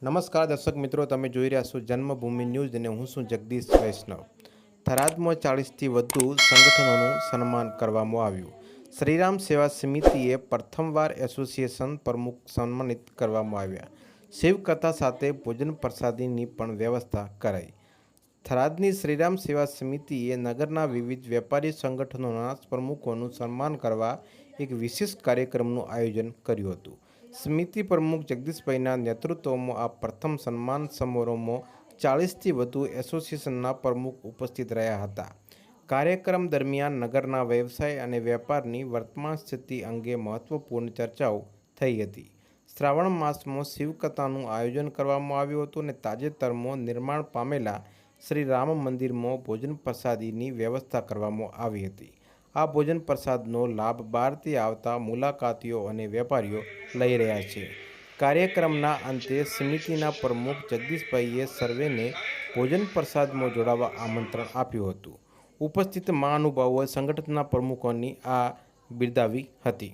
નમસ્કાર દર્શક મિત્રો, તમે જોઈ રહ્યા છો જન્મભૂમિ ન્યૂઝ અને હું છું જગદીશ વૈષ્ણવ. થરાદમાં 40થી વધુ સંગઠનોનું સન્માન કરવામાં આવ્યું. શ્રીરામ સેવા સમિતિએ પ્રથમવાર એસોસિએશન પ્રમુખ સન્માનિત કરવામાં આવ્યા. શિવકથા સાથે ભોજન પ્રસાદીની પણ વ્યવસ્થા કરાઈ. થરાદની શ્રીરામ સેવા સમિતિએ નગરના વિવિધ વેપારી સંગઠનોના પ્રમુખોનું સન્માન કરવા એક વિશેષ કાર્યક્રમનું આયોજન કર્યું હતું. સમિતિ પ્રમુખ જગદીશભાઈના નેતૃત્વમાં આ પ્રથમ સન્માન સમારોહમાં 40થી વધુ એસોસિએશનના પ્રમુખ ઉપસ્થિત રહ્યા હતા. કાર્યક્રમ દરમિયાન નગરના વ્યવસાય અને વેપારની વર્તમાન સ્થિતિ અંગે મહત્વપૂર્ણ ચર્ચાઓ થઈ હતી. શ્રાવણ માસમાં શિવકથાનું આયોજન કરવામાં આવ્યું હતું અને તાજેતરમાં નિર્માણ પામેલા શ્રી રામ મંદિરમાં ભોજન પ્રસાદીની વ્યવસ્થા કરવામાં આવી હતી. આ ભોજન પ્રસાદનો લાભ બહારથી આવતા મુલાકાતીઓ અને વેપારીઓ લઈ રહ્યા છે. કાર્યક્રમના અંતે સમિતિના પ્રમુખ જગદીશભાઈએ સર્વેને ભોજન પ્રસાદમાં જોડાવા આમંત્રણ આપ્યું હતું. ઉપસ્થિત મહાનુભાવોએ સંગઠનના પ્રમુખોની આ બિરદાવી હતી.